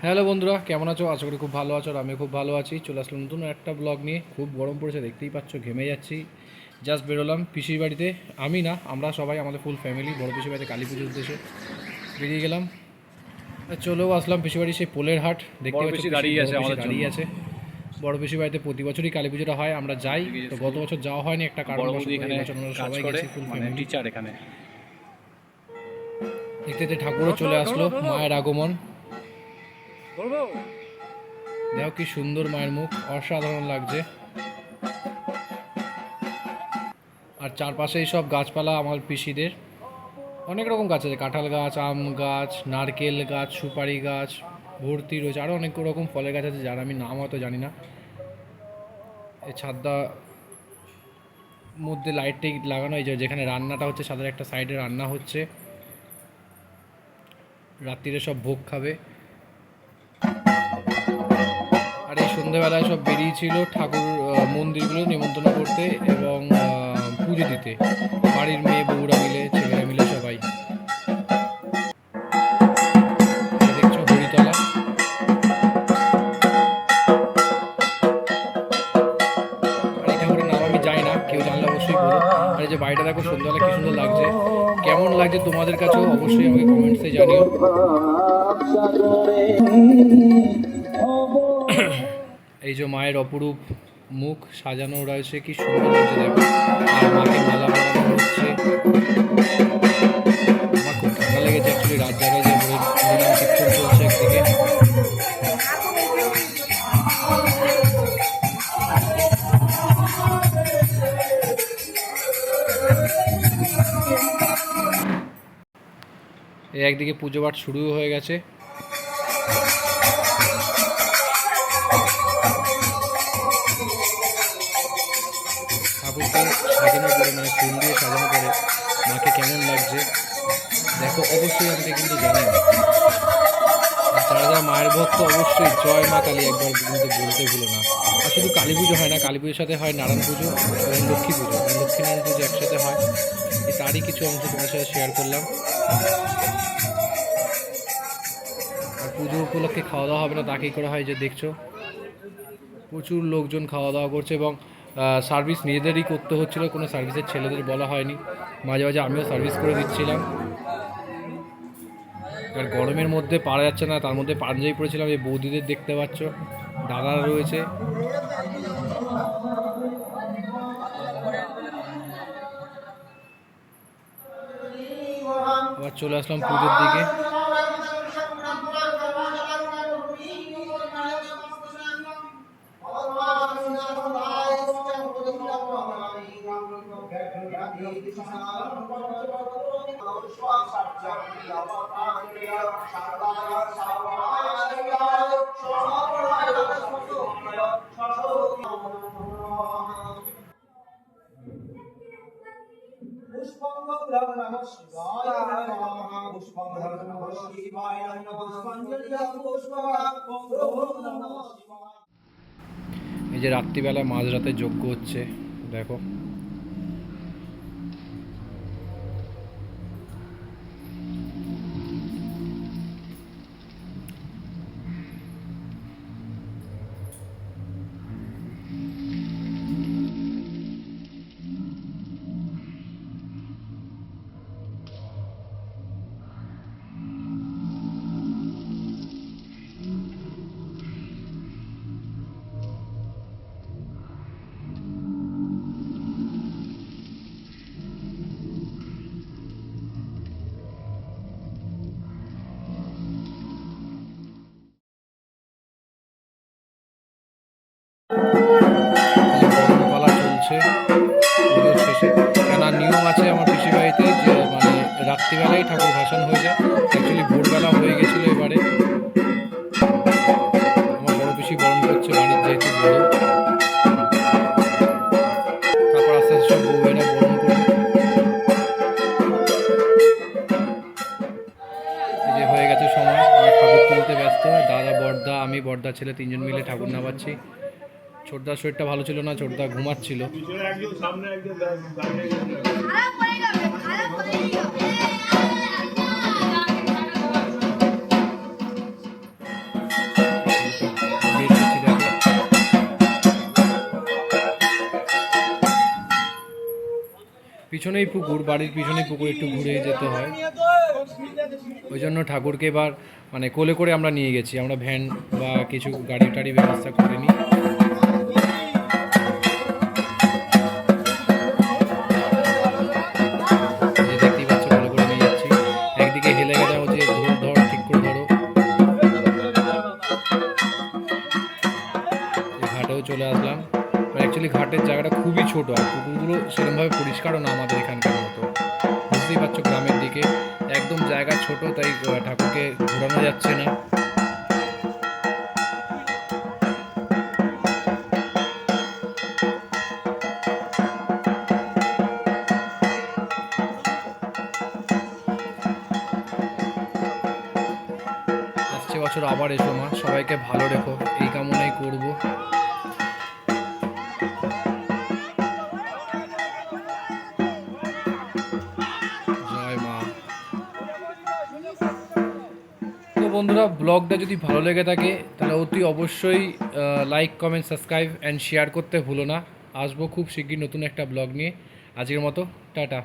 Hello বন্ধুরা, কেমন আছো? আশা করি খুব ভালো আছো। আর আমি খুব ভালো আছি। চলে আসলাম নতুন একটা ব্লগ নিয়ে। খুব গরম পড়েছে, দেখতেই পাচ্ছ, ঘেমে যাচ্ছি। জাস্ট বেরোলাম পিসির বাড়িতে। আমি না, আমরা সবাই, আমাদের ফুল ফ্যামিলি বড় পিসির বাড়িতে কালী পুজোর উদ্দেশ্যে বেরিয়ে গেলাম। আর চলেও আসলাম পিসির বাড়ি, সেই পোলের হাট। দেখতে বড় পাচ্ছ পিসি পিসি, দাঁড়িয়ে বড় আছে পিসি আমাদের জন্য। দাঁড়িয়ে আছে। বড় পিসির বাড়িতে প্রতি বছরই কালী পুজোটা হয়, আমরা যাই। এদিকে তো শুধু গত বছর যাওয়া হয়নি একটা বড় বৌদি কারণবশত। এই এখানে বছর আমরা কাজ সবাই করে, গেছি, ফুল মানে ফ্যামিলি। টিচার এখানে। দেখতে দেখতে ঠাকুরও চলে আসলো, মায়ের আগমন। দেখো কি সুন্দর মায়ের মুখ, অসাধারণ লাগছে। আর চারপাশেই সব গাছপালা আমার পিসিদের। অনেক রকম গাছ আছে, কাঁঠাল গাছ, আম গাছ, নারকেল গাছ, সুপারি গাছ ভর্তি রয়েছে। আরও অনেক রকম ফলের গাছ আছে যার আমি নাম হয়তো জানি না। এই ছাদটা মধ্যে লাইটটি লাগানো হয়েছে, যেখানে রান্নাটা হচ্ছে, সাদের একটা সাইডে রান্না হচ্ছে। রাত্রিরে সব ভোগ খাবে। আর এই সন্ধ্যেবেলায় সব বেরিয়েছিল ঠাকুর মন্দিরগুলো নিমন্ত্রণ করতে এবং পুজো দিতে। বাড়ির মেয়ে বউরা মিলে, ছেলেরা মিলে সবাই। দেখছো হরিতলা। আর এই ঠাকুরের নাম আমি জানি না, কেউ জানলে অবশ্যই বলো। আর এই যে বাড়িটা দেখো, সন্ধ্যাবেলা কি সুন্দর লাগছে। কেমন লাগছে তোমাদের কাছেও অবশ্যই আমাকে কমেন্টসে জানিও। এই যে মায়ের অপরূপ মুখ সাজানো রয়েছে, কি সুন্দর লাগছে দেখো। আর মাকে মালা পরানো হচ্ছে। আমার খুব ঠান্ডা লেগেছে অ্যাকচুয়ালি, রাত জায়গায় যে হরিনাম কীর্তন চলছে একদিকে। এই একদিকে পুজো পাঠ শুরু হয়ে গেছে। ঠাকুরকে সাজানোর পরে, মানে ফুল দিয়ে সাজানোর পরে মাকে কেমন লাগছে দেখো, অবশ্যই আমাকে কিন্তু জানাও। আর যারা যারা মায়ের ভক্ত, অবশ্যই জয় মা কালী একবার কিন্তু বলতে ভুলো না। আর শুধু কালী পুজো হয় না, কালী পুজোর সাথে হয় নারায়ণ পুজো এবং লক্ষ্মী পুজো, মানে লক্ষ্মীনারায়ণ পুজো একসাথে হয়। এই তারই কিছু অংশ তোমার সাথে শেয়ার করলাম। আর পুজো উপলক্ষে খাওয়া দাওয়া হবে না তা কী করে হয়, যে দেখছো প্রচুর লোকজন খাওয়া দাওয়া করছে এবং সার্ভিস নিজেদেরই করতে হচ্ছিল, কোনো সার্ভিসের ছেলেদের বলা হয়নি। মাঝে মাঝে আমিও সার্ভিস করে দিচ্ছিলাম। আর গরমের মধ্যে পারা যাচ্ছে না, তার মধ্যে পাঞ্জাবি পরেছিলাম। এই বৌদিদের দেখতে পাচ্ছ, দাদা রয়েছে। আবার চলে আসলাম পুজোর দিকে। এই যে রাত্রিবেলা মাঝরাতে যজ্ঞ হচ্ছে দেখো। বরণপালা চলছে পুজোর শেষে। কেন নিয়ম আছে আমার পিসি বাড়িতে, যে মানে রাত্রিবেলাই ঠাকুর ভাসান হয়ে যায়। অ্যাকচুয়ালি ভোরবেলা হয়ে গেছিলো এবারে। আমার বড় পিসি বরণ করছে, বাড়ির যেহেতু বড়। তারপর আস্তে আস্তে সব বউয়েরা বরণ করবে। এই যে হয়ে গেছে সময়, আমরা ঠাকুর তুলতে ব্যস্ত। দাদা, বড়দা, আমি, বড়দা ছেলে তিনজন মিলে ঠাকুর নামাচ্ছি। ছোটদার শরীরটা ভালো ছিল না, ছোটদা ঘুমাচ্ছিল। পিছনেই পুকুর, বাড়ির পিছনেই পুকুর, একটু ঘুরে যেতে হয়। ওই জন্য ঠাকুরকে এবার মানে কোলে করে আমরা নিয়ে গেছি, আমরা ভ্যান বা কিছু গাড়ি টাড়ি ব্যবস্থা করিনি। এই যে দেখতেই পাচ্ছ কোলে করে নিয়ে যাচ্ছি, একদিকে হেলে গেলে হচ্ছে ধর ঠিক করে ধরো। এই ঘাটেও চলে আসলাম। অ্যাকচুয়ালি ঘাটের জায়গাটা খুবই ছোট, আর পুকুরগুলো সেরকমভাবে পরিষ্কারও না আমাদের এখানকার মতো। বুঝতেই পারছো গ্রামের দিকে একদম জায়গা ছোট, তাই ঠাকুরকে ঘোরানো যাচ্ছে না। আসছে বছর আবার এসো মা, সবাইকে ভালো রেখো, এই কামনাই করবো। জয় মা। তো বন্ধুরা, ব্লগটা যদি ভালো লেগে থাকে তাহলে অতি অবশ্যই like, comment, subscribe and share করতে ভুলো না। আসবো খুব শিগগির নতুন একটা ব্লগ নিয়ে। আজকের মতো টাটা।